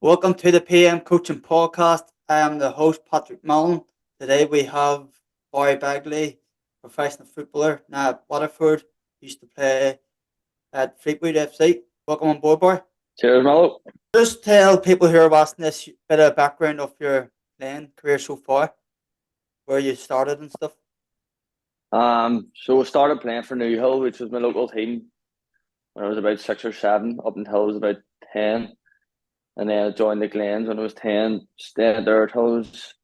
Welcome to the PM Coaching Podcast. I am the host, Patrick Mullen. Today we have Barry Baggley, professional footballer now at Waterford, used to play at Fleetwood Fc. Welcome on board, Barry. Cheers, Mallow. Just tell people who are watching this bit of background of your playing career so far, where you started and stuff. So I started playing for NIFL, which was my local team, when I was about 6 or 7, up until I was about 10. And then I joined the Glens when I was 10, stayed there until I was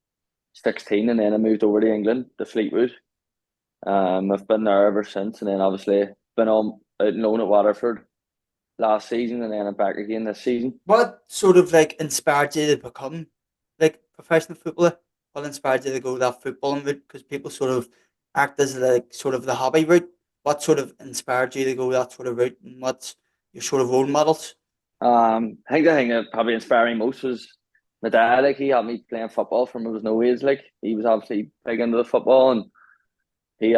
16, and then I moved over to England, to Fleetwood. I've been there ever since, and then obviously been on out and loan at Waterford last season, and then I'm back again this season. What sort of inspired you to become professional footballer? What inspired you to go that footballing route? Because people sort of act as sort of the hobby route. What sort of inspired you to go that sort of route, and what's your sort of role models? I think the thing that probably inspired me most was my dad. He had me playing football from I was no age. He was obviously big into the football, and he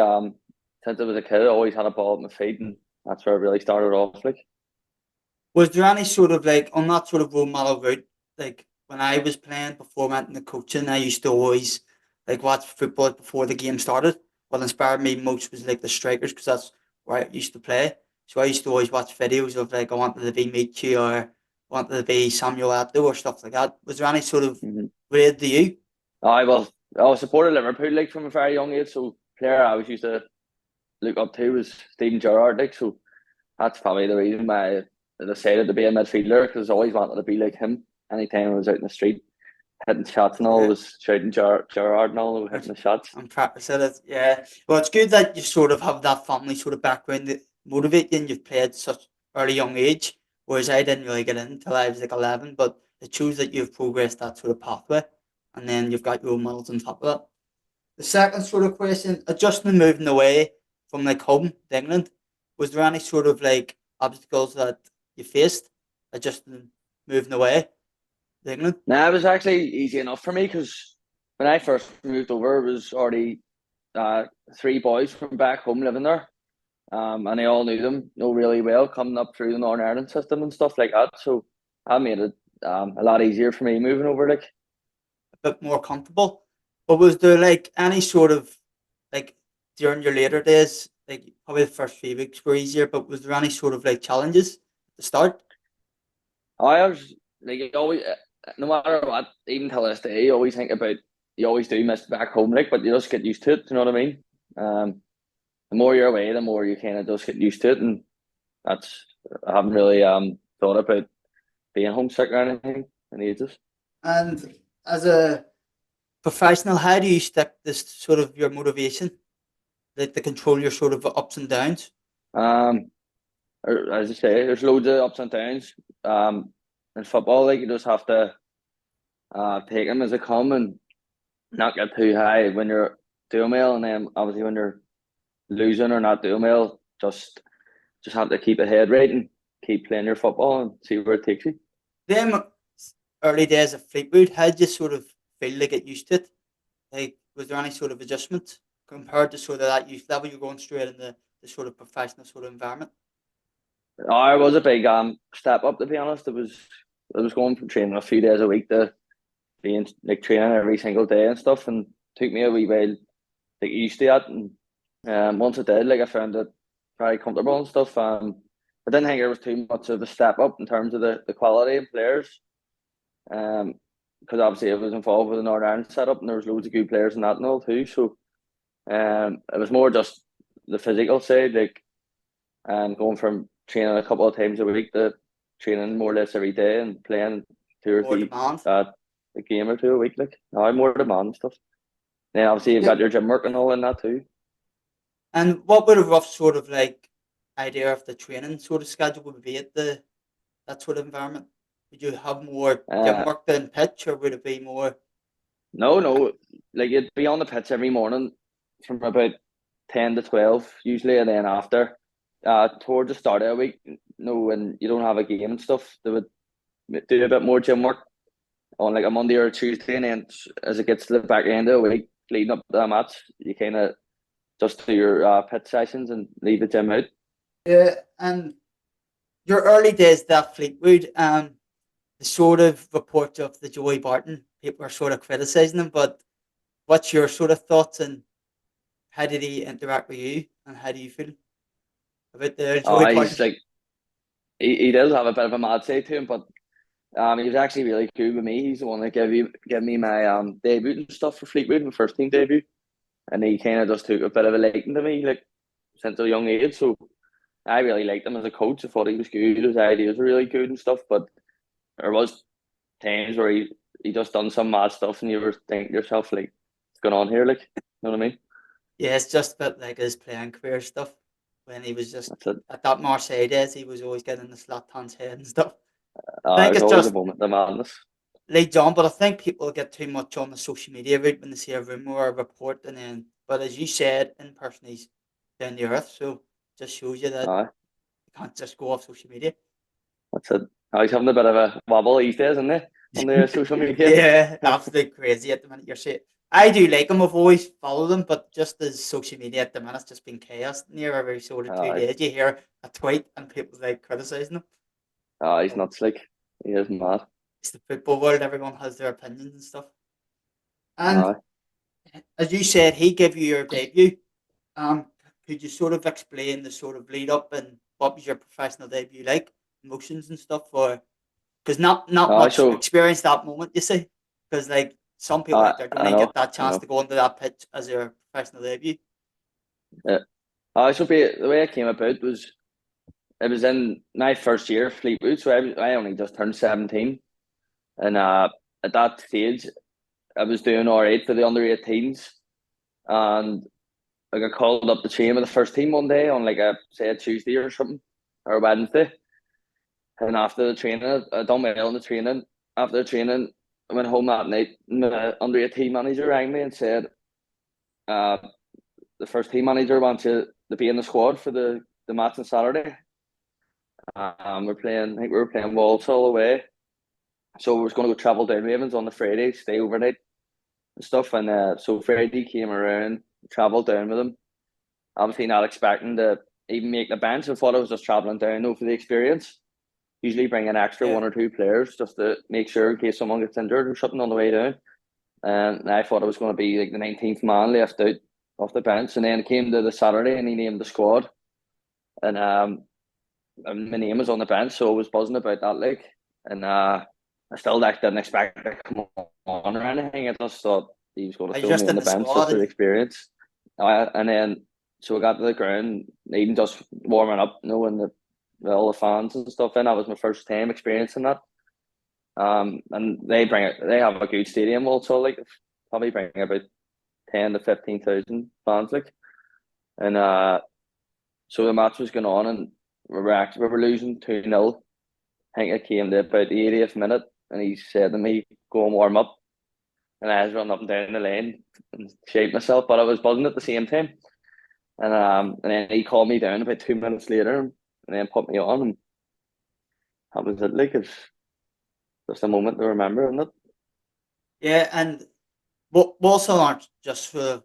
since I was a kid, I always had a ball at my feet, and that's where it really started off. Was there any sort of on that sort of role model route? When I was playing before I went into coaching, I used to always watch football before the game started. What inspired me most was the strikers, because that's where I used to play. So I used to always watch videos of I wanted to be Michi, or I wanted to be Samuel Eto'o or stuff like that. Was there any sort of related to you? I supported Liverpool from a very young age. So player I always used to look up to was Steven Gerrard. So that's probably the reason why I decided to be a midfielder, because I always wanted to be like him. Anytime I was out in the street hitting shots and all, I was shouting Gerrard and all, hitting the shots. I'm practicing it, yeah. Well, it's good that you sort of have that family sort of background that motivate you, and you've played such early young age, whereas I didn't really get in until I was 11, but it shows that you've progressed that sort of pathway, and then you've got role models on top of that. The second sort of question, adjusting moving away from home to England, was there any sort of obstacles that you faced adjusting moving away to England? Nah, it was actually easy enough for me, because when I first moved over, it was already 3 boys from back home living there. And I all knew them really well, coming up through the Northern Ireland system and stuff like that. So that made it a lot easier for me moving over. A bit more comfortable. But was there any sort of during your later days, probably the first few weeks were easier, but was there any sort of challenges at the start? I was you always, no matter what, even till this day, you always think about, you always do miss back home, but you just get used to it. You know what I mean? The more you're away, the more you kind of just get used to it, and I haven't really thought about being homesick or anything in ages. And as a professional, how do you stick this sort of your motivation, to control your sort of ups and downs? As I say, there's loads of ups and downs. In football, you just have to take them as they come and not get too high when you're doing well, and then obviously when you're losing or not doing well, just have to keep a head right and keep playing your football and see where it takes you. Them early days of Fleetwood, how did you sort of feel to get used to it? Was there any sort of adjustment compared to sort of that youth level you're going straight in the sort of professional sort of environment? I was a big step up, to be honest. I was going from training a few days a week to being training every single day and stuff, and it took me a wee while to get used to that. And once I did, I found it very comfortable and stuff. I didn't think there was too much of a step up in terms of the quality of players. Because obviously I was involved with the Northern Ireland setup, and there was loads of good players in that and all too. So it was more just the physical side, going from training a couple of times a week to training more or less every day and playing 2 or 3 a game or two a week. More demand and stuff. Then obviously you've got your gym work and all in that too. And what would a rough sort of idea of the training sort of schedule would be at that sort of environment? Would you have more gym work than pitch, or would it be more? No. You'd be on the pitch every morning from about 10 to 12 usually, and then after towards the start of the week, when you don't have a game and stuff, they would do a bit more gym work on a Monday or a Tuesday, and then as it gets to the back end of the week leading up to the match, you kind of just do your pit sessions and leave the gym out. Yeah, and your early days at Fleetwood, the sort of reports of the Joey Barton, people are sort of criticising him, but what's your sort of thoughts and how did he interact with you and how do you feel about the Joey Barton? He's like he does have a bit of a mad side to him, but he was actually really cool with me. He's the one that gave me my debut and stuff for Fleetwood, my first team debut, and he kind of just took a bit of a liking to me, like since a young age. So I really liked him as a coach. I thought he was good. His ideas were really good and stuff. But there was times where he just done some mad stuff, and you were thinking to yourself like, "What's going on here?" Like, you know what I mean? Yeah, it's just a bit like his playing career stuff when he was just That's it. at that Marseille days, he was always getting the slap hands head and stuff. I It think was it's always a just moment of madness. leads on, but I think people get too much on the social media route when they see a rumor or a report, and then, but as you said, in person he's down the earth, so just shows you that Aye, you can't just go off social media. that's it. He's having a bit of a wobble these days, isn't he? On the social media. Yeah, absolutely crazy at the minute. You're saying I do like him. I've always followed him, but just as social media at the minute's just been chaos near every sort of two Aye, days. You hear a tweet and people like criticizing him. he's So nuts. Like, he is mad. it's the football world. Everyone has their opinions and stuff. And Aye. as you said, he gave you your debut. Um, could you sort of explain the sort of lead up and what was your professional debut like, emotions and stuff, or because not much So, experience that moment, you see, because like some people out there don't I even get know, that I chance know. to go into that pitch as their professional debut. Yeah. So the way it came about was it was in my first year of Fleetwood, so I only just turned 17, and at that stage I was doing all right for the under 18s, and I got called up to train with the first team one day on like a Tuesday or something or a Wednesday, and after the training I done well in the training. After the training, I went home that night. And the under 18 manager rang me and said, uh, the first team manager wants you to be in the squad for the match on Saturday. We're playing. I think we were playing Walsall away, so we was going to go travel down Ravens on the Friday, stay overnight and stuff. And so Friday came around, travelled down with him. Obviously, not expecting to even make the bench. I thought I was just travelling down though for the experience. Usually, bring an extra Yeah, one or two players just to make sure in case someone gets injured or something on the way down. And I thought it was going to be like the 19th man left out off the bench, and then it came to the Saturday, and he named the squad, and my name was on the bench, so I was buzzing about that. Like, and I still like didn't expect to come on or anything. I just thought he was going to I was throw me just on in the the bench squad, just for the and experience. And then so I got to the ground, even just warming up, knowing all the fans and stuff. And that was my first time experiencing that. And they have a good stadium also. Like, probably bring about 10 to 15,000 fans. Like, and so the match was going on, and we were losing 2-0. I think it came to about the 80th minute, and he said to me, "Go and warm up." And I was running up and down the lane and shaped myself, but I was buzzing at the same time. And then he called me down about 2 minutes later, and then put me on, and that was it. Like, it's just a moment to remember, isn't it? yeah, and Walsall aren't just for the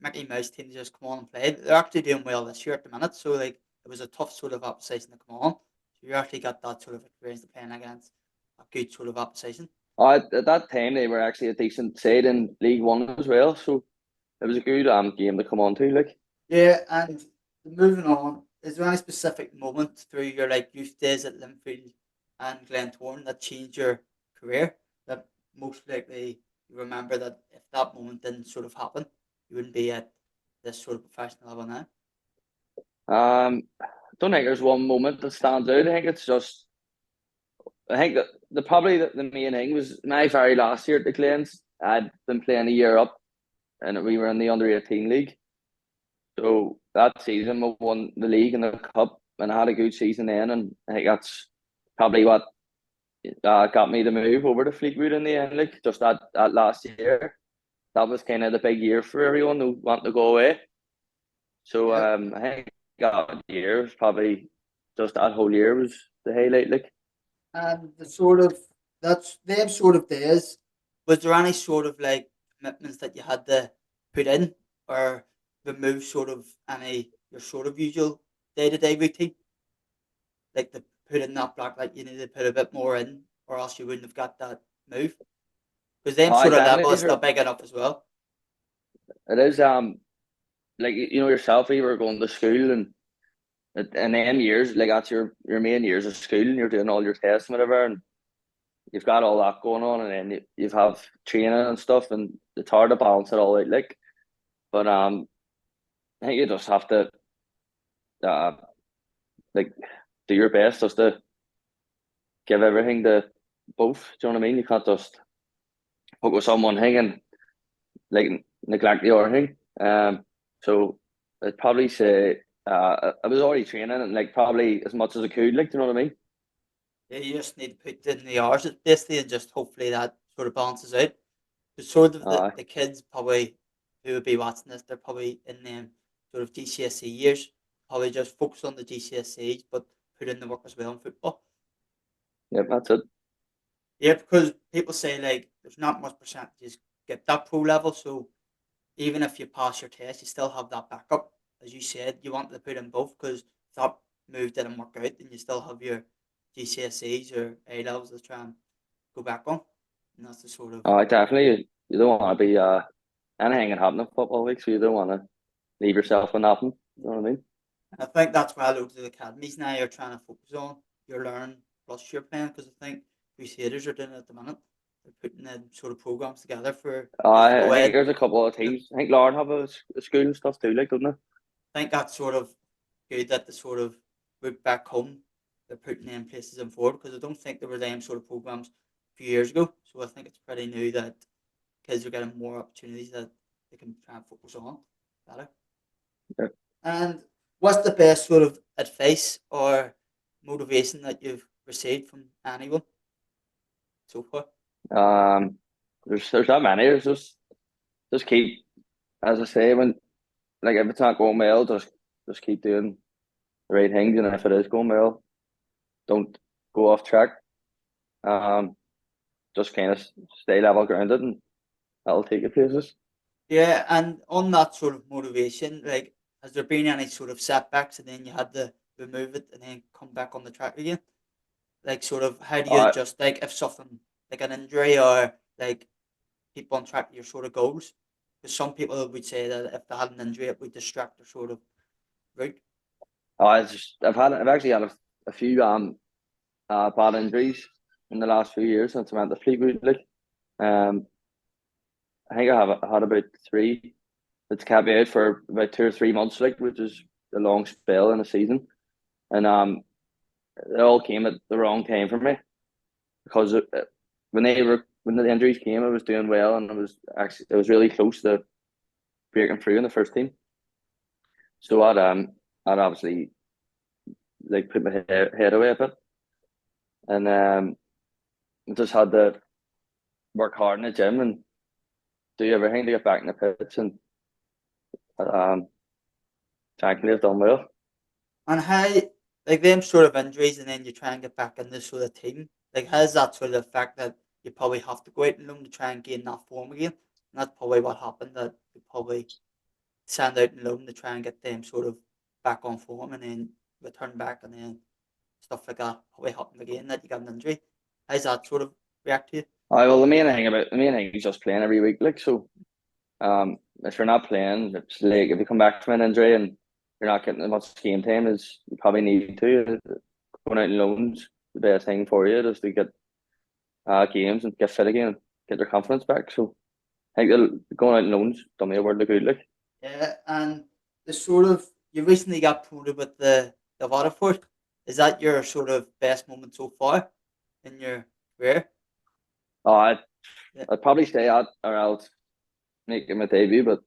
Mickey Mouse team to just come on and play. They're actually doing well this year at the minute, so like it was a tough sort of opposition to come on. So you actually got that sort of experience of playing against a good sort of opposition. At that time, they were actually a decent side in League One as well, so it was a good game to come on to. Like, Yeah, and moving on, is there any specific moment through your like youth days at Linfield and Glentoran that changed your career? That most likely you remember that if that moment didn't sort of happen, you wouldn't be at this sort of professional level now. I don't think there's one moment that stands out. I think it's just I think that the main thing was my very last year at the Clans. I'd been playing a year up, and we were in the under 18 league. So that season we won the league and the cup, and I had a good season then. And I think that's probably what got me to move over to Fleetwood in the end. Like, just that last year, that was kind of the big year for everyone who wanted to go away. So Yeah, I think that year was probably just that whole year was the highlight. Like. and the sort of that's them sort of days. Was there any sort of like commitments that you had to put in or remove sort of any your sort of usual day to day routine? Like to put in that black, like you need to put a bit more in or else you wouldn't have got that move. Because them I sort of level definitely is still sure big enough as well. it is. Like you know yourself, you were going to school and them years, like that's your main years of school, and you're doing all your tests and whatever, and you've got all that going on, and then you have training and stuff, and it's hard to balance it all out. Like, but I think you just have to uh like do your best just to give everything to both. Do you know what I mean? You can't just focus on one thing and like neglect the other thing. So I'd probably say I was already training and like probably as much as I could. Like, do you know what I mean? Yeah, you just need to put in the hours basically, and just hopefully that sort of balances out. Because sort of Uh, the kids probably who would be watching this, they're probably in them sort of GCSE years, probably just focus on the GCSEs, but put in the work as well in football. yeah, that's it. Yeah, because people say like there's not much percentages get that pro level, so even if you pass your test, you still have that backup. As you said, you want to put in both because if that move didn't work out, then you still have your GCSEs or A levels to try and go back on. And that's the sort of Definitely you don't want to be anything can happen in football league, so you don't want to leave yourself with nothing. You know what I mean? and I think that's why loads of academies now are trying to focus on your learn plus your playing because I think Crusaders are doing it at the minute. They're putting them sort of programs together for youth to I go think ahead. there's a couple of teams. I think Lauren have a school and stuff too, like, don't I think that's sort of good that the sort of route back home they're putting them places in forward because I don't think there were them sort of programs a few years ago. So I think it's pretty new that kids are getting more opportunities that they can try and focus on better. they? And what's the best sort of advice or motivation that you've received from anyone so far? There's that many. There's just keep, as I say, when like if it's not going well, just keep doing the right things, and if it is going well, don't go off track. Um, just kind of stay level grounded, and that'll take you places. Yeah, and on that sort of motivation, like, has there been any sort of setbacks and then you had to remove it and then come back on the track again? Like, sort of, how do you Uh, adjust, like, if something like an injury or like keep on track with your sort of goals? Because some people would say that if they had an injury, it would distract their sort of route. I've actually had a few bad injuries in the last few years since I went to Fleetwood League. Um, I think I had about three that's kept me out for about 2 or 3 months, like, which is a long spell in a season. And it all came at the wrong time for me because when the injuries came, I was doing well, and it was really close to breaking through in the first team. So I'd obviously like put my head away a bit, and just had to work hard in the gym and do everything to get back in the pitch, and um, thankfully I've done well. And how, like, them sort of injuries and then you try and get back in this sort of team, like, how's that sort of effect that you probably have to go out and loan to try and gain that form again? And that's probably what happened, that you probably send out and loan to try and get them sort of back on form and then return back and then stuff like that probably happened again that you got an injury. How's that sort of react to you? Well, the main thing is just playing every week, like, so. If you're not playing, it's like if you come back from an injury and you're not getting as much game time as you probably need to, going out in loans the best thing for you just to get games and get fit again and get your confidence back. So I think going out in loans done me a world of good. Like, Yeah, and the sort of, you recently got promoted with the Waterford. Is that your sort of best moment so far in your career? oh, Yeah. I'd probably stay at or else make it my debut, but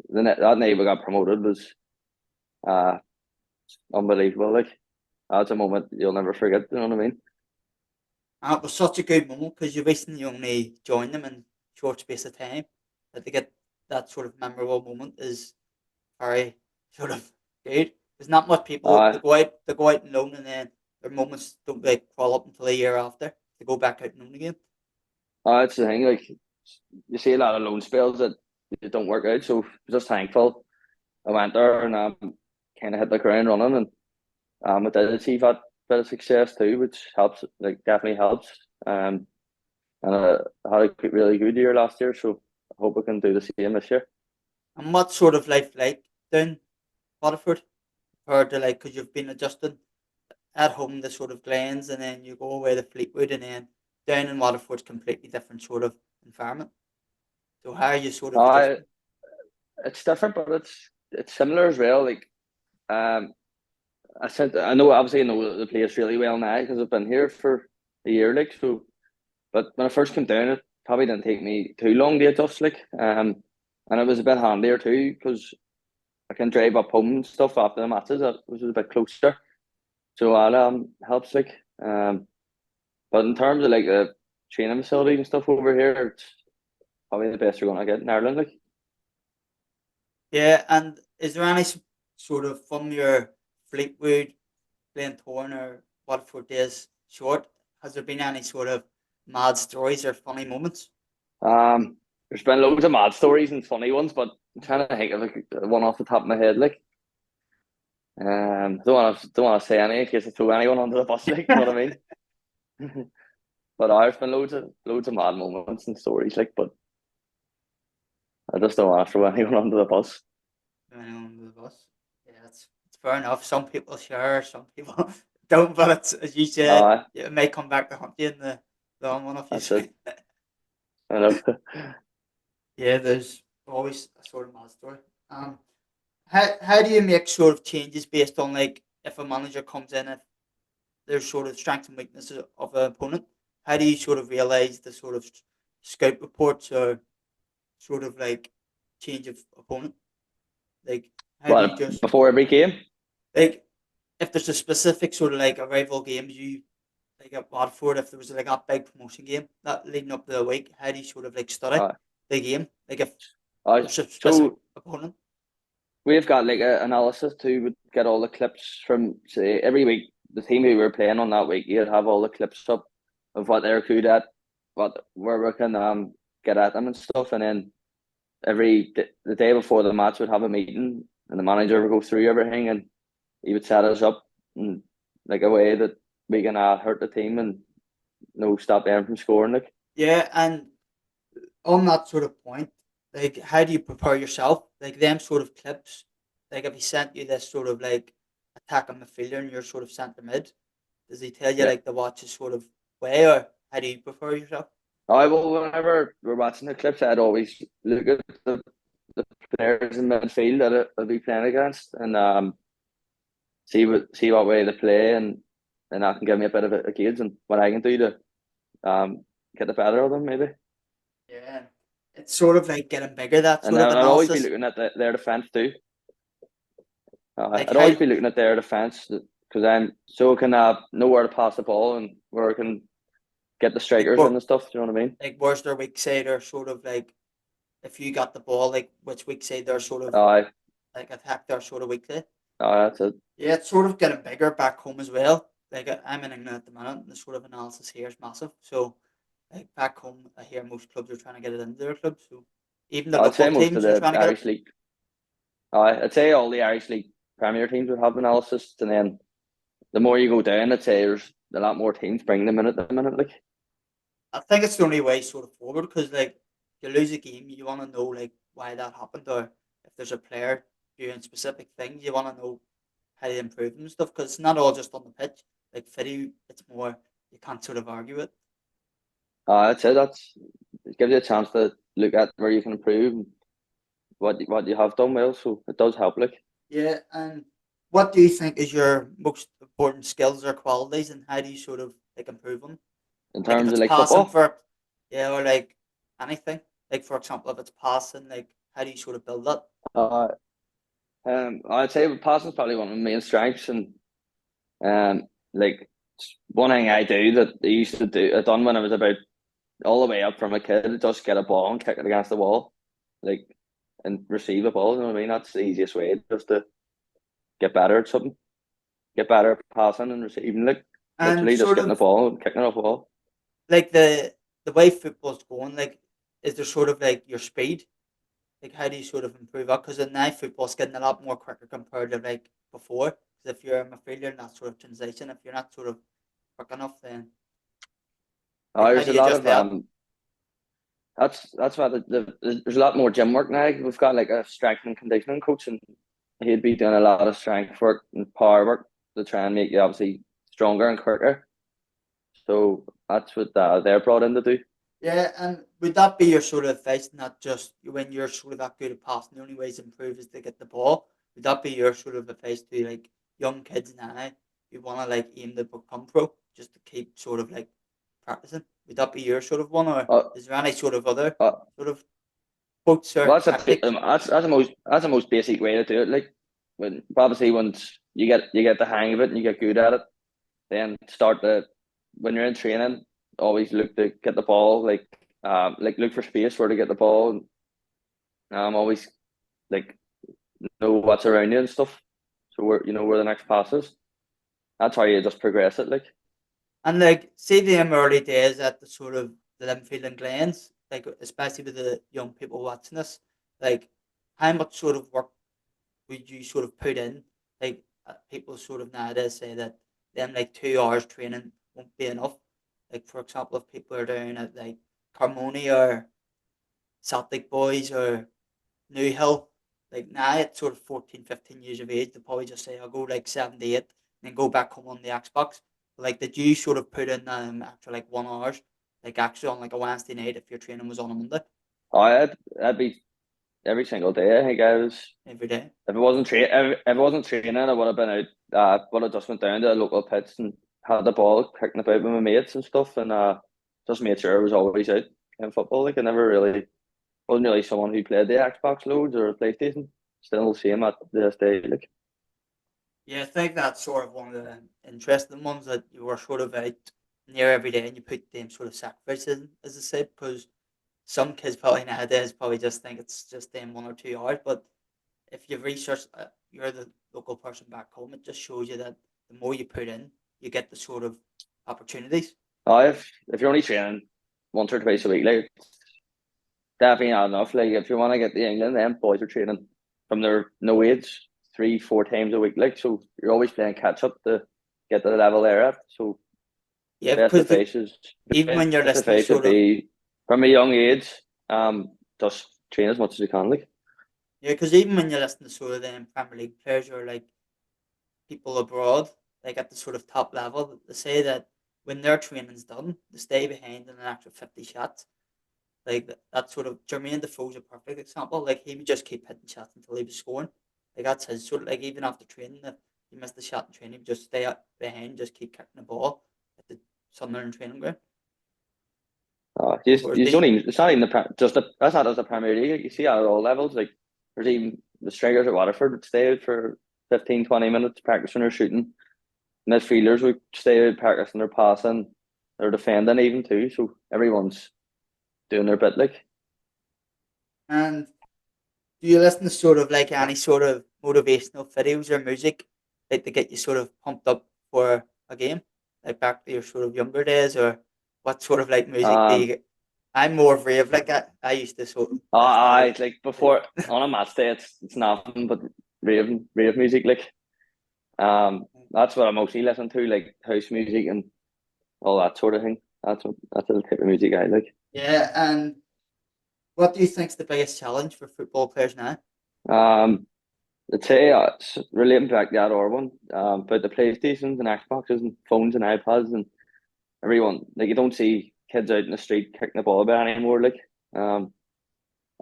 that night we got promoted was uh unbelievable. Like, that's a moment you'll never forget. You know what I mean? And it was such a good moment because you recently only joined them in short space of time. That to get that sort of memorable moment is very sort of good. There's not much people Uh, they go out and loan and then their moments don't like crawl up until a year after they go back out and loan again. That's the thing. Like, you see a lot of loan spells that don't work out. So just thankful I went there and kind of hit the ground running, and I did achieve that bit of success too, which helps. Like, definitely helps. and I had a really good year last year, so I hope I can do the same this year. And what sort of life like down Waterford? Compared to like, because you've been adjusting at home the sort of Glens, and then you go away to Fleetwood, and then down in Waterford's completely different sort of environment. So how are you sort of I adjusting? It's different, but it's similar as well. Like I know obviously I know the place really well now because I've been here for a year, like so. But when I first came down, it probably didn't take me too long to adjust, like and it was a bit handier too because I can drive up home and stuff after the matches, which is a bit closer. So that helps, like but in terms of like the training facilities and stuff over here, it's probably the best you're gonna get in Ireland, like. Yeah, and is there any sort of from your Fleetwood, Glentoran, or Waterford days short? Has there been any sort of mad stories or funny moments? There's been loads of mad stories and funny ones, but I'm trying to think of like one off the top of my head. Like, don't want to say any in case I throw anyone under the bus. Like, you know what I mean? But there's been loads of mad moments and stories. Like, but I just don't want to throw anyone under the bus. Under the bus. Yeah, it's fair enough. Some people share, some people don't. But it's, as you said, Uh, it may come back to haunt you in the long run if you that's it. say. I know. Yeah, there's always a sort of mad story. Um, how do you make sort of changes based on like if a manager comes in, if there's sort of strengths and weaknesses of an opponent? How do you sort of realize the sort of scout reports or sort of like change of opponent? Like, how do you But just before every game, like if there's a specific sort of like a rival game you like at Waterford, if there was like a big promotion game that leading up to the week, how do you sort of like study uh, the game? Like if uh, there's a specific so opponent. we've got like an analysis too. Would get all the clips from say every week. The team who we're playing on that week, you'd have all the clips up of what they're good at, what where we can get at them and stuff. And then the day before the match, would have a meeting, and the manager would go through everything, and he would set us up in like a way that we can hurt the team and stop them from scoring. Like, Yeah, and on that sort of point, like how do you prepare yourself? Like them sort of clips, like if he sent you this sort of like attack on midfielder and you're sort of centre mid, does he tell you yeah. like the watch is sort of way or how do you prepare yourself? I will whenever we're watching the clips, I'd always look at the players in midfield that I'll be playing against, and see what way they play, and that can give me a bit of a gauge and what I can do to um get the better of them maybe. Yeah, it's sort of like getting bigger that And sort of then I'd always be analysis. looking at their defense too. Like I'd how always be looking at their defense because I'm so I can know where to pass the ball and where I can get the like strikers in what and stuff. Do you know what I mean? like where's their weak side or sort of like if you got the ball, like which weak side they're sort of Aye, like attack their sort of weakly. that's it. Yeah, it's sort of getting bigger back home as well. Like I'm in England at the minute, and the sort of analysis here is massive. So, like back home, I hear most clubs are trying to get it into their clubs. So, even the I'd say local most of teams are the trying to get it. Irish League. I'd say all the Irish League Premier teams would have analysis, and then the more you go down, I'd say there's a lot more teams bringing them in at the minute. Like, I think it's the only way sort of forward because like you lose a game, you want to know like why that happened, or if there's a player doing specific things, you want to know how to improve them and stuff. Because it's not all just on the pitch. Like Fiddy, it's more you can't sort of argue it. I'd say it gives you a chance to look at where you can improve and what you have done well. So it does help. Like, Yeah, and what do you think is your most important skills or qualities, and how do you sort of like improve them? in Like if terms of it's like passing football. for, yeah, or like anything. Like for example, if it's passing, like how do you sort of build that? Uh, I'd say passing is probably one of my main strengths, and like one thing I do that I used to do, I done when I was about all the way up from a kid, just get a ball and kick it against the wall, like and receive a ball. You know what I mean? That's the easiest way just to get better at something, get better at passing and receiving. Like And literally just sort getting the of ball and kicking it off the wall. like the way football's going, like is there sort of like your speed? Like how do you sort of improve that? Because now football's getting a lot more quicker compared to like before. Because if you're a midfielder in that sort of transition, if you're not sort of quick enough, then Like, how There's do a you lot adjust of that? that's why there's a lot more gym work now. We've got like a strength and conditioning coach, and he'd be doing a lot of strength work and power work to try and make you obviously stronger and quicker. So that's what they're brought in to do. Yeah, and would that be your sort of advice, not just when you're sort of that good at passing, the only way to improve is to get the ball? Would that be your sort of advice to like young kids now who want to like aim to become pro, just to keep sort of like practicing? Would that be your sort of one, or Uh, is there any sort of other uh, sort of quotes or well, tactics? that's the most basic way to do it. Like when obviously once you get the hang of it and you get good at it, then start to when you're in training, always look to get the ball like look for space where to get the ball. Always like know what's around you and stuff. So where you know where the next pass is. That's how you just progress it. Like And like, see them early days at the sort of the Linfield and Glens, like especially with the young people watching this, like how much sort of work would you sort of put in? Like people sort of nowadays say that them like 2 hours training won't be enough. Like for example, if people are doing it like Carmoni or Celtic Boys or New Hill, like now at sort of 14, 15 years of age, they'll probably just say I'll go like 7 to 8 and then go back home on the Xbox. But like did you sort of put in after like 1 hours, like actually on like a Wednesday night if your training was on a Monday I'd be every single day. I think I was every day? if it wasn't training, I would have been out. Would have just went down to the local pits and had the ball kicking about with my mates and stuff, and just made sure I was always out in football. Like I never really wasn't really someone who played the Xbox loads or PlayStation. Still the same at this day. Like Yeah, I think that's sort of one of the interesting ones that you were sort of out near every day and you put them sort of sacrifices in, as I said, because some kids probably nowadays probably just think it's just them 1 or 2 hours. But if you've researched, you're the local person back home, it just shows you that the more you put in, you get the sort of opportunities. if you're only training once or twice a week, like definitely not enough. Like if you want to get to England, then boys are training from their no age 3 4 times a week. Like so, you're always playing catch up to get to the level they're at. So Yeah, best because advice is even when you're best listening, advice would sort of, be from a young age, just train as much as you can. Like yeah, because even when you're listening to sort of them Premier League players or like people abroad, like at the sort of top level, they say that when their training's done, they stay behind in an extra 50 shots. Like that sort of Jermaine Defoe's a perfect example. Like he would just keep hitting shots until he was scoring. Like that's his sort of like even after training, if he missed the shot in training, he would just stay up behind, just keep kicking the ball at the Sunderland training ground. Whereas you don't the even it's not even that's not as a Premier League. Like, you see at all levels. Like there's even the strikers at Waterford would stay out for 15 20 minutes practicing or shooting. Midfielders would stay out practicing their passing, their defending even too. So everyone's doing their bit. Like and do you listen to sort of like any sort of motivational videos or music like to get you sort of pumped up for a game? Like back to your sort of younger days or what sort of like music do you um, get? I'm more of rave like I used to sort of listen to I like before on a match day, it's nothing but rave music. Like that's what I mostly listen to, like house music and all that sort of thing. That's the type of music I like. yeah, and what do you think's the biggest challenge for football players now? Um, I'd say it's relating back to that other one, about the PlayStations and Xboxes and phones and iPads and everyone. Like you don't see kids out in the street kicking the ball about anymore. Like, um,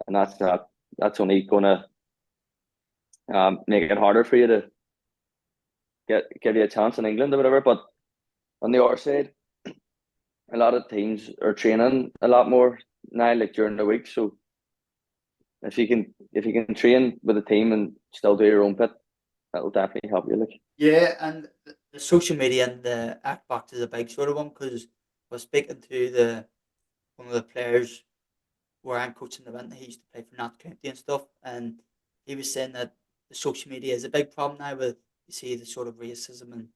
and that's only gonna make it harder for you to give you a chance in England or whatever. But on the other side, a lot of teams are training a lot more now, like during the week. So if you can train with a team and still do your own bit, that'll definitely help you. Like, Yeah, and the social media and the act box is a big sort of one because I was speaking to the one of the players where I'm coaching the event. He used to play for Notts County and stuff, and he was saying that the social media is a big problem now with you see the sort of racism and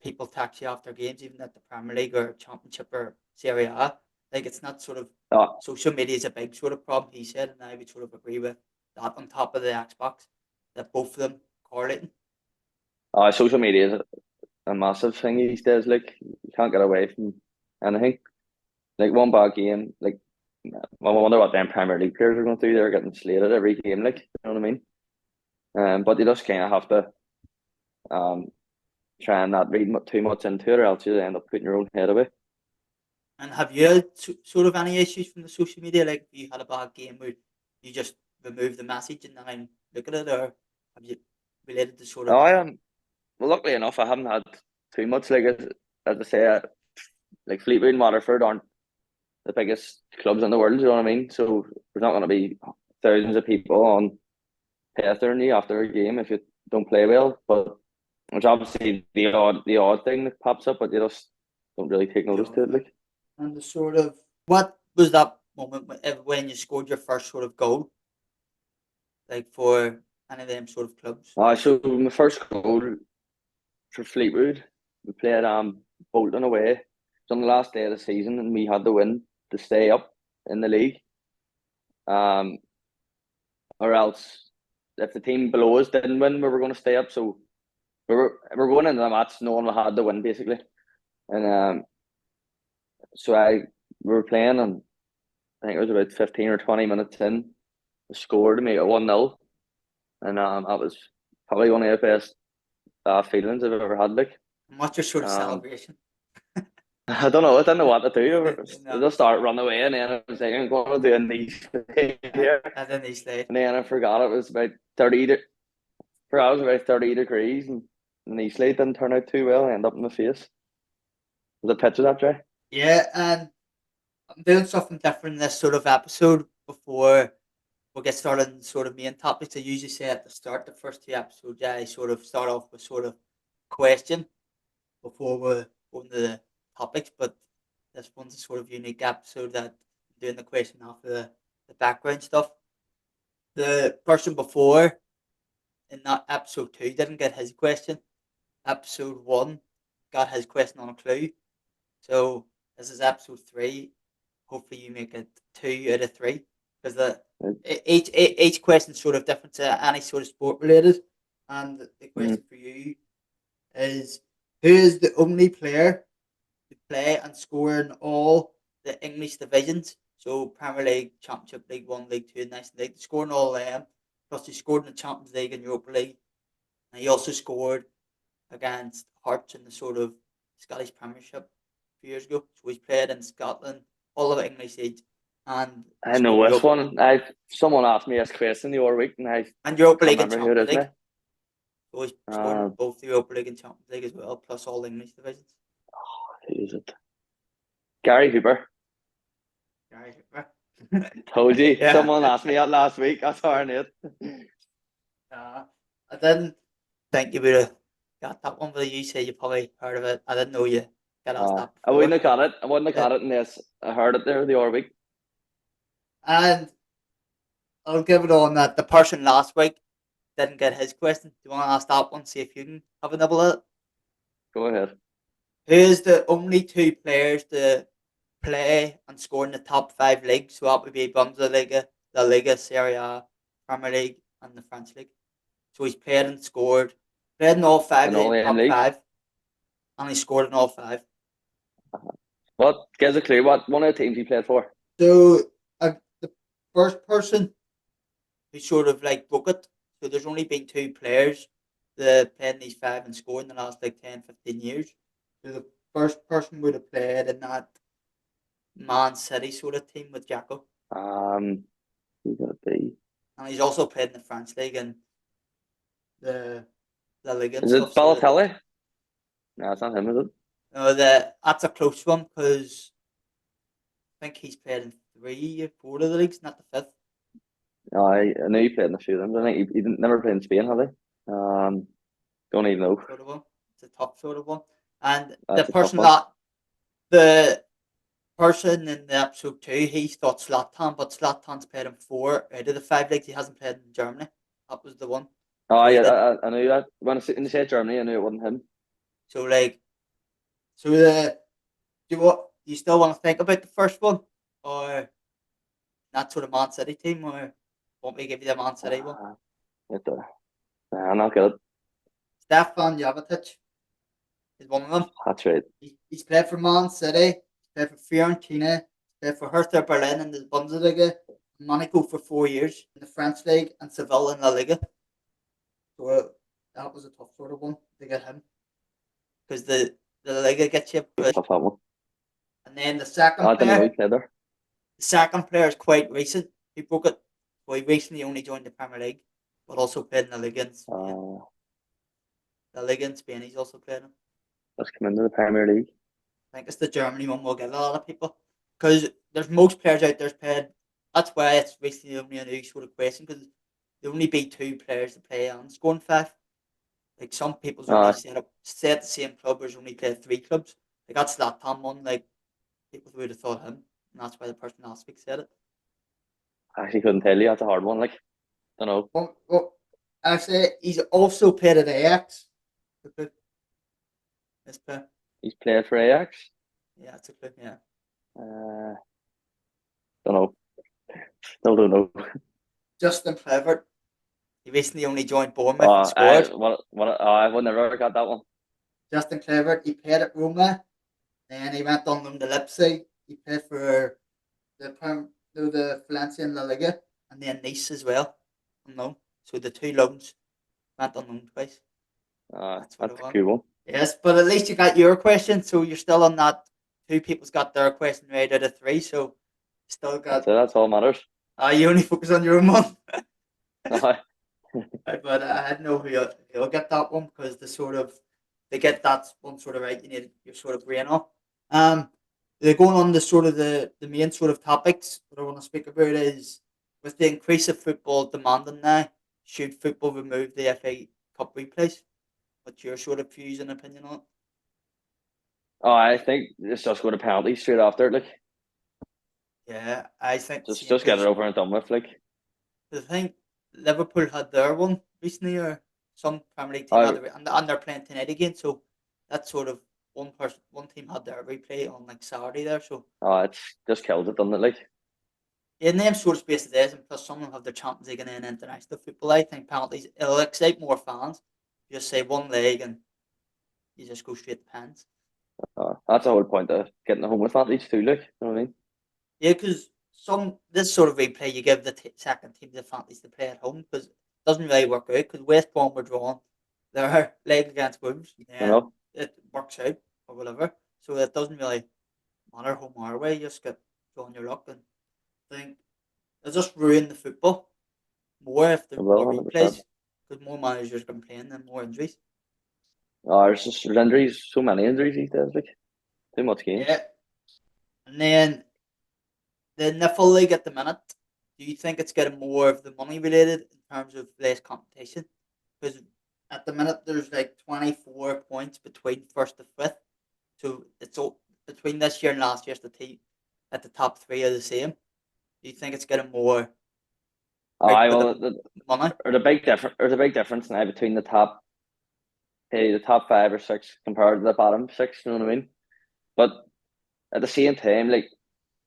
people tax you after games, even at the Premier League or Championship or Serie A. Like it's not sort of uh, social media is a big sort of problem. He said, and I would sort of agree with that. On top of the Xbox, that both of them correlating. social media is a massive thing these days. Like, you can't get away from anything. like one bad game, like I wonder what them Premier League players are going through. They're getting slated every game, like, you know what I mean. But you just kind of have to try and not read too much into it, or else you end up putting your own head away. And have you had sort of any issues from the social media? Like, if you had a bad game where you just remove the message and then look at it, or have you related to sort of I any? am well, luckily enough, I haven't had too much. Like as I say, like Fleetwood and Waterford aren't the biggest clubs in the world. You know what I mean? So there's not going to be thousands of people on pestering you after a game if you don't play well. But there's obviously the odd thing that pops up, but you just don't really take notice to it. Like, And the sort of, what was that moment when you scored your first sort of goal, like for any of them sort of clubs? so my first goal for Fleetwood, we played Bolton away. It's on the last day of the season, and we had to win to stay up in the league. Um, or else if the team below us didn't win, we were going to stay up. So we were going into the match knowing we had to win basically, and so we were playing, and I think it was about 15 or 20 minutes in, we scored to make it 1-0, and that was probably one of the best feelings I've ever had. Like, And what's your sort of um, celebration? I don't know. I didn't know what to do. I No, just started running away, and then I was like, I'm going to do a knee here. and then they slide. And then I forgot it was about 30. Forgot it was about 30 degrees, and the knee slide didn't turn out too well. I ended up in the face. Was the pitch of that dry? Yeah, and I'm doing something different in this sort of episode before we'll get started on sort of main topics. I usually say at the start, the first two episodes, I sort of start off with sort of question before we go into the topics, but this one's a sort of unique episode that I'm doing the question after the background stuff. The person before in that episode 2 didn't get his question. Episode 1 got his question on a clue. So this is episode 3. Hopefully you make it 2 out of 3 because each question is sort of different to any sort of sport related. And the question for you is, who is the only player to play and score in all the English divisions? So Premier League, Championship, League One, League Two, and National League. Score in all of them. Plus he scored in the Champions League and Europa League. And he also scored against Hearts in the sort of Scottish Premiership a few years ago. So he's played in Scotland, all of English leagues, and I know this one. Someone asked me this question the other week, and I Europa can't League and remember who it Champions is League. now. So he's scored in both the Europa League and Champions League as well, plus all English divisions. Who is it? Gary Hooper. Gary Hooper. Told you. Yeah. Someone asked me that last week. That's darn it. I didn't think you would have got that one, but you say you probably heard of it. I didn't know you got asked that I before. wouldn't have got it. I wouldn't have got it unless I heard it there the other week. And I'll give it on that the person last week didn't get his question. Do you want to ask that one? See if you can have a nibble at it. Go ahead. Who is the only 2 players to play and score in the top 5 leagues? So that would be Bundesliga, La Liga, Serie A, Premier League, and the French League. So he's played and scored, played in all 5 of the top leagues. 5, and he scored in all 5. What? Give us a clue. What one of the teams he played for? So the first person who sort of like broke it. So there's only been 2 players that played in these 5 and scored in the last like 10, 15 years. So the first person would have played in that Man City sort of team with Jacko. Who could it be? And he's also played in the French League and the La Liga and Is it stuff. So Balotelli? No, it's not him, is it? no, that's a close one because I think he's played in 3 or 4 of the leagues, not the 5th. No, I know he played in a few of them. I think he didn't never played in Spain, have he? Don't even know. Sort of one. It's a top sort of one. And That's the person in the episode 2, he thought Zlatan, but Zlatan's played in 4 out of the 5 leagues. He hasn't played in Germany. That was the one. Oh, yeah, I knew that. When you said Germany, I knew it wasn't him. So do you still want to think about the first one, or that sort of Man City team, or want me to give you the Man City one? I'm not good. Stefan Jovetic is one of them. That's right. He's played for Man City, he's played for Fiorentina, played for Hertha Berlin in the Bundesliga, Monaco for 4 years in the French League, and Seville in La Liga. So that was a tough sort of one to get him. Because the Liga gets you. Tough that one. And then the second I didn't know he player. played there. The second player is quite recent. He broke it. Well, he recently only joined the Premier League, but also played in the Liga in Spain. The Liga in Spain, he's also played in. Let's come into the Premier League. I think it's the Germany one will get a lot of people. Because there's most players out there played. That's why it's basically only a new sort of question, because there only be 2 players to play on scoring 5. Like some people's only stay at the same club, or only play 3 clubs. Like that's that Tom one, like people would have thought him. And that's why the person last week said it. I actually couldn't tell you. That's a hard one. Like, don't know. Well, actually, he's also played at Ajax. This player. He's played for Ajax. Yeah, that's a clue. Yeah. Don't know. Still don't know. Justin Kluivert. He recently only joined Bournemouth and scored. I would never got that one. Justin Kluivert. He played at Roma. Then he went on loan to Leipzig. He played for the Valencia in La Liga, and then Nice as well. On loan. So the 2 loans went on loan twice. That's a cool one. Yes, but at least you got your question, so you're still on that. 2 people's got their question right out of 3, so still got. That's all matters. You only focus on your own one. But I had no who you'll get that one, because they get that one sort of right. You need your sort of brain off. They're going on the sort of the main sort of topics that I want to speak about is, with the increase of football demanding now, should football remove the FA Cup replays? What's your sort of views and opinion on it? I think it's just going to penalties straight after. Like, yeah, I think just get it over and done with. Like, I think Liverpool had their one recently, or some Premier League team had it, and they're playing tonight again. So that's sort of one team had their replay on like Saturday there. So it's just killed it, doesn't it? Like, yeah, name sort of space it is, and plus some of them have their Champions League and then international football. I think penalties, it'll excite more fans. You just say one leg and you just go straight to pens. That's the whole point of getting the home advantage too. Like, you know what I mean? Yeah, because this sort of replay, you give the second team the advantage to play at home, because it doesn't really work out. Because West Brom were drawn their leg against Wolves, and it works out or whatever. So it doesn't really matter home or away. You just get drawn your luck, and I think it'll just ruin the football more if there's more replays, because more managers can play and more injuries. There's injuries, so many injuries these days. Like, too much games. Yeah, and then the NIFL League at the minute, do you think it's getting more of the money related in terms of less competition? Because at the minute there's like 24 points between first to fifth, so it's all between this year and last year's the team at the top 3 are the same. Do you think it's getting more? Money. There's a big difference now between the top 5 or 6 compared to the bottom 6. You know what I mean? But at the same time, like,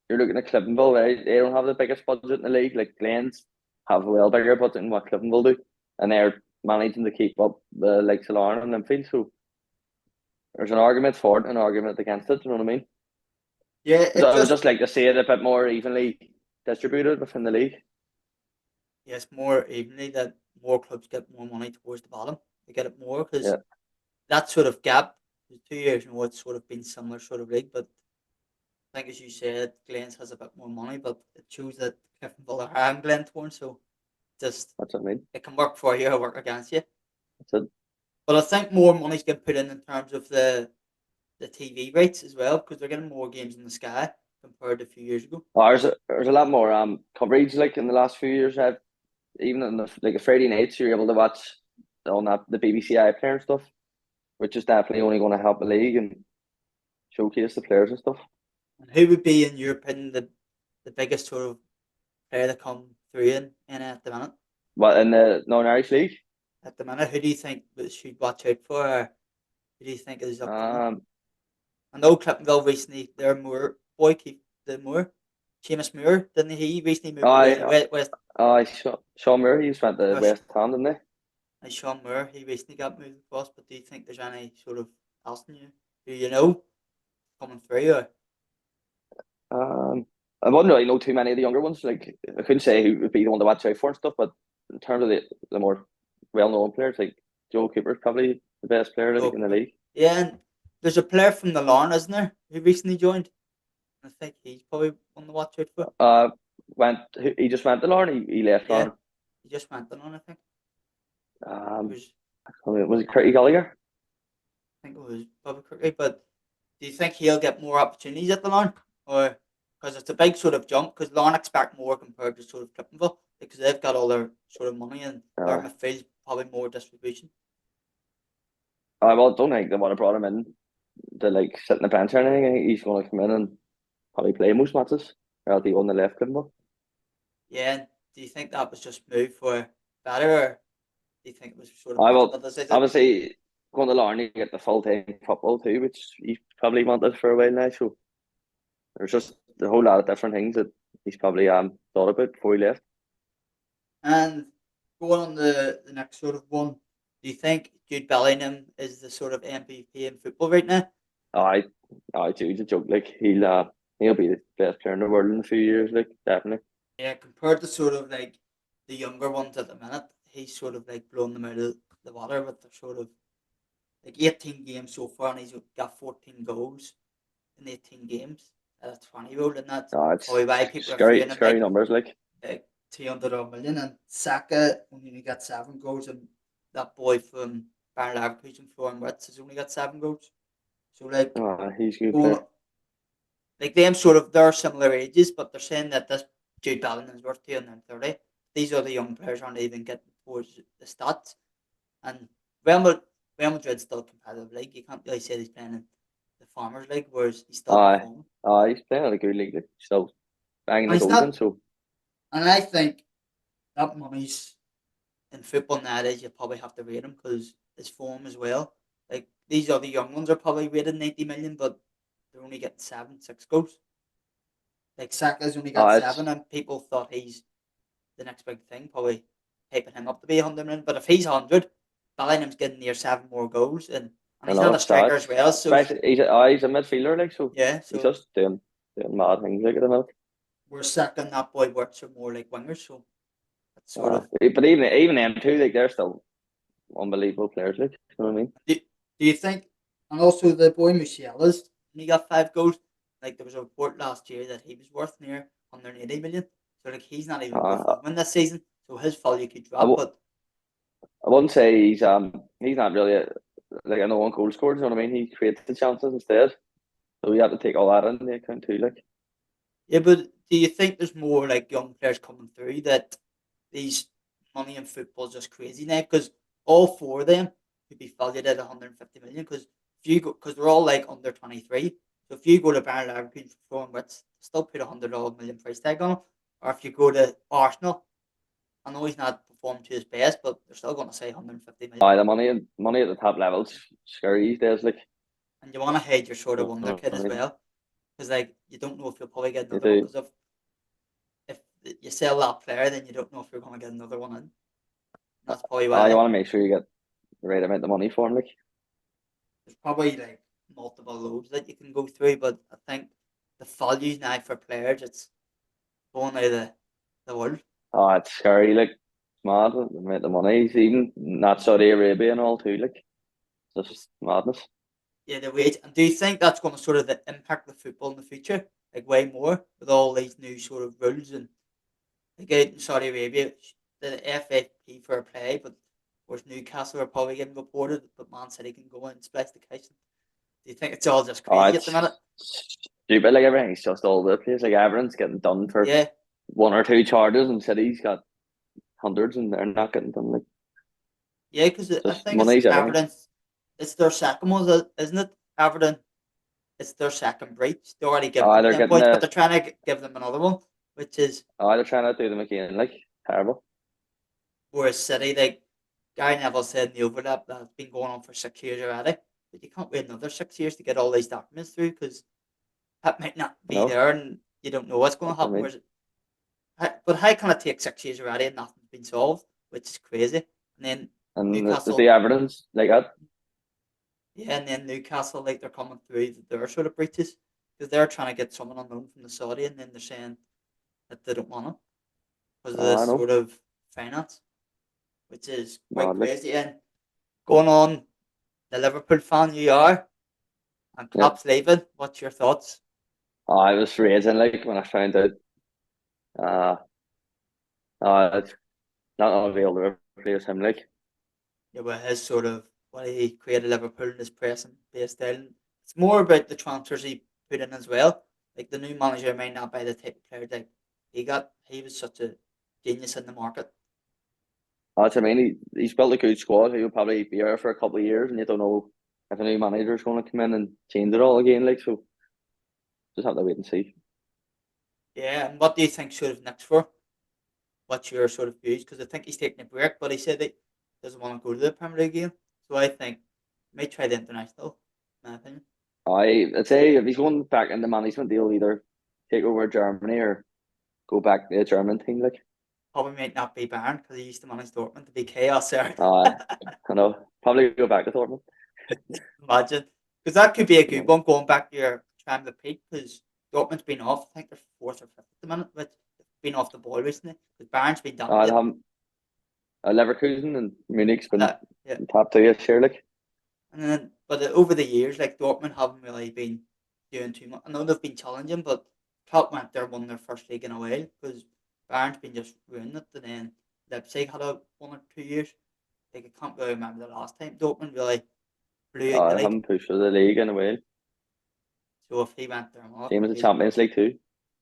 you're looking at Cliftonville, right? They don't have the biggest budget in the league. Like, Glens have a well bigger budget than what Cliftonville do, and they're managing to keep up the likes of Lauren and Linfield. So there's an argument for it and an argument against it. You know what I mean? Yeah, I would just like to see it a bit more evenly distributed within the league. Yes, more evenly, that more clubs get more money towards the bottom. They get it more, because that sort of gap, 2 years and it's sort of been similar sort of league, but I think, as you said, Glens has a bit more money, but it shows that Cliftonville are higher than Glentoran, so just that's what I mean. It can work for you or work against you. That's it. But I think more money's getting put in terms of the TV rates as well, because they're getting more games in the Sky compared to a few years ago. There's a lot more coverage, like, in the last few years. Even on a Friday nights, you're able to watch on the BBC iPlayer and stuff, which is definitely only going to help the league and showcase the players and stuff. And who would be, in your opinion, the biggest sort of player to come through in at the minute? What, in the Northern-Irish League? At the minute, who do you think we should watch out for? Or who do you think is upcoming? I know Cliftonville recently, their Moore boy, Seamus Moore, didn't he recently move to West? Sean Moore, he went to West Ham, didn't he? And Sean Moore, he recently got moved across, but do you think there's any sort of else in you who you know coming through? Or? I wouldn't really know too many of the younger ones. Like I couldn't say who would be the one to watch out for and stuff. But in terms of the more well-known players, like Joe Cooper's probably the best player like, in the league. Yeah, and there's a player from the Larn, isn't there, who recently joined? I think he's probably one to watch out for. He just went to Larne. He left Yeah, Larne. he just went the Larn, I think. Um, Was was it Curry Gallagher? I think it was Bobby Crookley, but do you think he'll get more opportunities at the Larn? Or because it's a big sort of jump, because Larn expect more compared to sort of Cliftonville, because they've got all their sort of money and their midfield's probably more distribution. I don't think they want to brought him in to like sit in the bench or anything. I think he's going to come in and probably play most matches. Or else he on the left Cliftonville. Yeah, and do you think that was just moved for better, or do you think it was sort of I principal will decision? obviously going to Larne, you get the full time football too, which he probably wanted for a while now. So there's just a whole lot of different things that he's probably thought about before he left. And going on the next sort of one, do you think Jude Bellingham is the sort of MVP in football right now? I Jude's a joke. Like he'll be the best player in the world in a few years. Like definitely. Yeah, compared to sort of like the younger ones at the minute, he's sort of like blown them out of the water with their sort of like 18 games so far, and he's got 14 goals in 18 games at a 20-year-old, and that's It's probably why people are scary, fearing him scary numbers. like 200 odd million. And Saka only got 7 goals, and that boy from Bayer Leverkusen, Florian Wirtz, has only got 7 goals. So like He's a good going player. like them sort of they're similar ages, but they're saying that this Jude Bellingham's worth 230. These are the young players aren't even getting towards the stats. And Real Madrid's still a competitive league. You can't really say he's playing in the Farmers League, whereas he's still performing. He's playing at a good league. Still banging And the he's goals in. not. So And I think that money's in football nowadays. You probably have to rate him because his form as well. Like these other young ones are probably rated 90 million, but they're only getting 7, 6 goals. Like Saka's only got it's 7, and people thought he's the next big thing, probably hyping him up to be 100 million. But if he's 100, Bellingham's getting near 7 more goals, and I he's know not a it's striker that. as well. So Especially he's a midfielder, like so. yeah, He's so just doing mad things like at the minute. we're Saka and that boy works are more like wingers. So that's sort of. But even them two, like they're still unbelievable players. Like you know what I mean? Do you think? And also the boy Musiala's, he got 5 goals. Like there was a report last year that he was worth near 180 million. So like he's not even Uh, performing this season. So his value could I, drop. w- But I wouldn't say he's not really like a no one goal scorer. You know what I mean? He creates the chances instead. So we have to take all that into account too. Like yeah, but do you think there's more like young players coming through that these money in football is just crazy now? Because all 4 of them could be valued at 150 million. Because if you go, because they're all like under 23. So if you go to Bayer Leverkusen for foreign wits, still put 100 million price tag on him. Or if you go to Arsenal, I know he's not performed to his best, but they're still going to say 150 million. the money at the top levels scary these days. Like And you want to hide your sort of you wonder know kid what I as mean? well, because like you don't know if you'll probably get You another one. do. Because if you sell that player, then you don't know if you're going to get another one in. That's probably You why want to make sure you get the right amount of money for him. Like there's probably like multiple loads that you can go through. But I think the value now for players, it's going out of the world. it's scary. Like it's mad the amount of money. He's even not Saudi Arabia and all too. Like it's just madness. Yeah, the wage. And do you think that's going to sort of impact the football in the future, like way more with all these new sort of rules and like out in Saudi Arabia, the FFP for a play, but of course Newcastle are probably getting reported, but Man City can go in and splice the case. Do you think it's all just crazy at the It's minute? stupid. Like everything's just all over the place. Like everyone's getting done for Yeah, one or two charges, and City's got hundreds, and they're not getting done. Like yeah, because I just think it's money's everything. Everton. It's their second one, isn't it? Everton. It's their second breach. They already give them They're 10 getting points, but they're trying to give them another one, which is they're trying to do them again. Like terrible. whereas City, like Gary Neville said in the overlap, that's been going on for 6 years already. But you can't wait another 6 years to get all these documents through because that might not You be know there and you don't know what's going that's to what I happen. mean. Whereas, but how can it take 6 years already and nothing's been solved, which is crazy. And then And the Newcastle, evidence like that. yeah, and then Newcastle, like they're coming through their sort of breaches because they're trying to get someone on loan from the Saudi, and then they're saying that they don't want him because of I this know, sort of finance, which is quite mad like. crazy. And going on, the Liverpool fan you are, and Yep. Klopp's leaving. What's your thoughts? I was raging like when I found out. Uh, it's not gonna be able to replace him. Like, Yeah, well, his sort of what he created Liverpool in his pressing based style. It's more about the transfers he put in as well. Like the new manager may not be the type of player that he got. He was such a genius in the market. that's I mean. He's built a good squad. He'll probably be here for a couple of years, and you don't know if a new manager is going to come in and change it all again. Like, so just have to wait and see. Yeah, and what do you think sort of next for? What's your sort of views? Because I think he's taking a break, but he said that he doesn't want to go to the Premier League again. So I think he may try the international, in my opinion. I'd say if he's going back in the management, he'll either take over Germany or go back to the German team. Like, Probably might not be Bayern because he used to manage Dortmund to be chaos there. I know, probably go back to Dortmund. Imagine. Because that could be a good one going back to your time to peak because Dortmund's been off. I think they're fourth or fifth at the minute, but they've been off the ball recently. Because Bayern's been I'd dominating. have Leverkusen and Munich's been Yeah. top two this year. Like, And then, but over the years, like Dortmund haven't really been doing too much. I know they've been challenging, but Klopp went there, won their first league in a while because Bayern's been just ruining it. And then Leipzig had a 1 or 2 years. Like I can't really remember the last time Dortmund really blew out in the I league. haven't pushed for the league in a while. So if he went there and won Same as the it, Champions League too.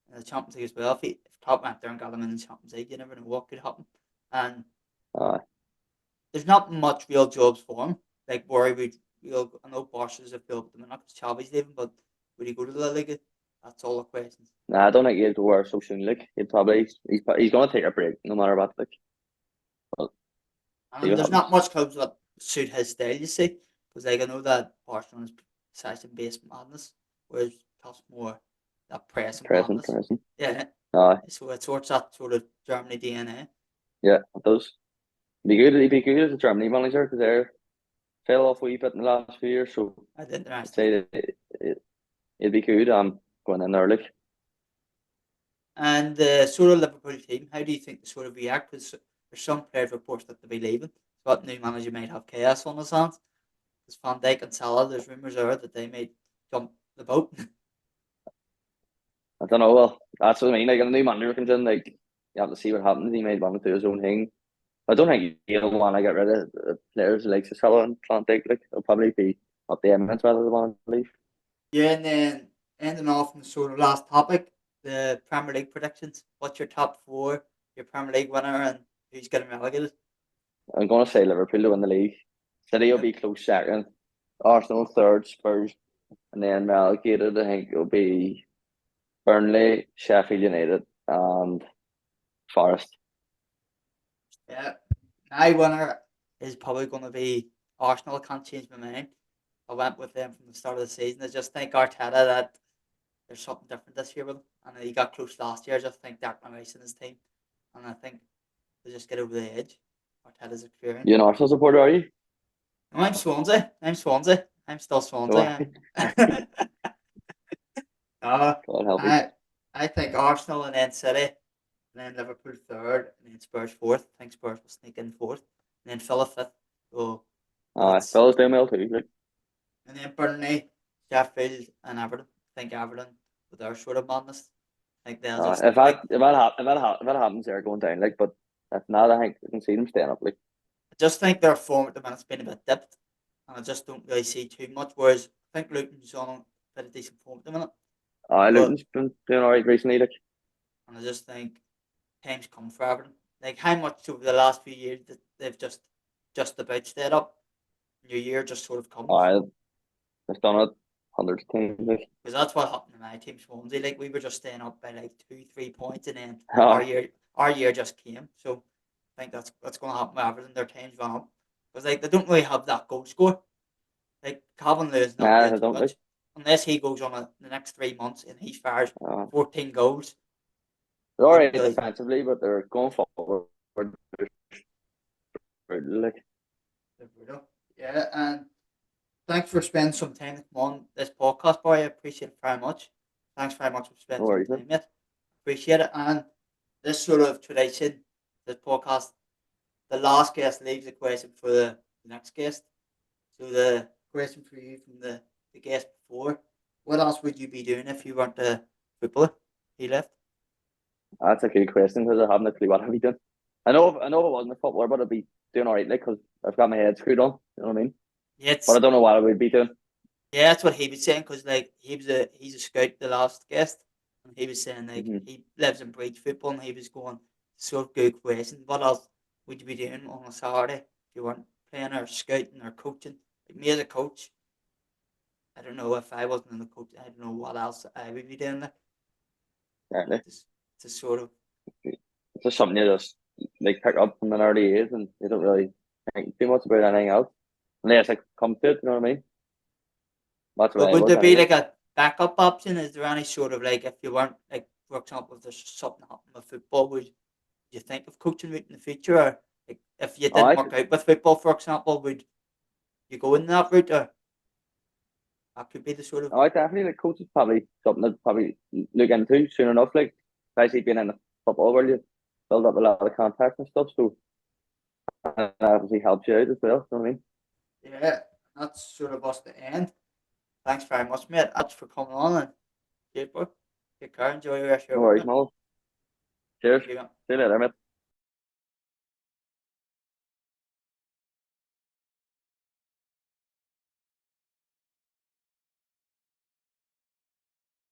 the Champions League as well. If Klopp went there and got him in the Champions League, you never know what could happen. And Uh, there's not much real jobs for him. Like where he would, I know Barca's have filled them not because Xavi's leaving, but would he go to the La Liga? That's all the questions. nah, I don't think he'll go where so soon. Like, he's going to take a break no matter what. Like, but see And what there's not happens. much clubs that suit his style, you see, because like I know that Barcelona's possession-based madness, whereas Klopp's more that pressing Present, madness. present. Yeah, Aye, so it sorts that sort of Germany DNA. yeah, it does. Be good. He'd be good as a Germany manager because they fell off a wee bit in the last few years. So I didn't I'd understand. say that it'd be good. Going in there. Like, And the sort of Liverpool team, how do you think they sort of react? Because there's some players reports that they'll be leaving. But new manager might have chaos on his hands. Because Van Dijk and Salah, there's rumours are that they might jump the boat. I don't know. Well, that's what I mean. Like, if a new manager comes in, like, you have to see what happens. He might want to do his own thing. I don't think he'll want to get rid of the players like Salah and Van Dijk. Like, it'll probably be up the Emirates whether they want to leave. Yeah, and then ending off on the sort of last topic, the Premier League predictions. What's your top four, your Premier League winner, and who's getting relegated? I'm going to say Liverpool to win the league. City will Yep. be close second. Arsenal third. Spurs, and then relegated. I think it'll be Burnley, Sheffield United, and Forest. Yeah. My winner is probably going to be Arsenal. I can't change my mind. I went with them from the start of the season. I just think Arteta that there's something different this year with him. And he got close last year. I just think Declan Rice in his team. And I think they just get over the edge. Arteta's experience. You an Arsenal supporter, are you? No, I'm Swansea. I'm Swansea. I'm still Oh, Swansea. uh, God help you. I think Arsenal and then City, and then Liverpool third, and then Spurs fourth. I think Spurs will sneak in fourth, and then Villa fifth. So, but it's Fellas doing well too. Like, and then Burnley, Sheffield, and Everton. I think Everton with their sort of madness. I think they'll just like. if that happens, they're going down. Like, but if not, I think I can see them staying up. Like, I just think their form at the minute's been a bit dipped, and I just don't really see too much. Whereas I think Luton's on a bit of decent form at the minute, but Luton's been doing alright recently. Like, and I just think times come for Everton. Like how much over the last few years that they've just about stayed up. New year just sort of comes I they've done it hundreds of times. Like, because that's what happened to my team Swansea. Like we were just staying up by like 2-3 points, and then aye, our year just came. So I think that's going to happen with Everton. Their times run up because like they don't really have that goal score. Like Calvin Lewis not nah, doing I too don't like. much unless he goes on the next 3 months and he fires Uh, 14 goals. they're They don't alright really. defensively, but they're going forward. Like, Yeah, and thanks for spending some time to come on this podcast, boy. I appreciate it very much. Thanks very much for No spending worries, some time, mate. Appreciate it. And this sort of tradition, this podcast, the last guest leaves a question for the next guest. So the question for you from the guest before: what else would you be doing if you weren't a footballer? He left. That's a good question because I haven't a clue what I'd be doing. I know if I wasn't a footballer, but I'd be doing all right, like, because I've got my head screwed on. You know what I mean? Yeah, But I don't know what I would be doing. yeah, that's what he was saying because like he's a scout, the last guest, and he was saying like Mm-hmm. he lives and breathes football, and he was going sort of good question. What else would you be doing on a Saturday if you weren't playing or scouting or coaching? Like me as a coach, I don't know if I wasn't in the coach. I don't know what else I would be doing there. Exactly. To sort of It's just something you just like pick up from an early age, and you don't really think too much about anything else unless it comes to it. You know what I mean? That's what But I would was there be anyway. like a backup option? Is there any sort of like if you weren't like for example if there's something happened with football, would you think of coaching route in the future, or like if you Oh, didn't work out with football, for example, would you go in that route, or that could be the sort of I definitely like coach is probably something that probably look into soon enough. Like especially being in the football world, you build up a lot of contacts and stuff. So that obviously helps you out as well. You know what I mean? yeah. That's sort of us to end. Thanks very much, mate. Thanks for coming on and cheers, bro. Take care. Enjoy your rest of No your week, worries, mate. Mo. Cheers. Thank you, man. See you later, mate.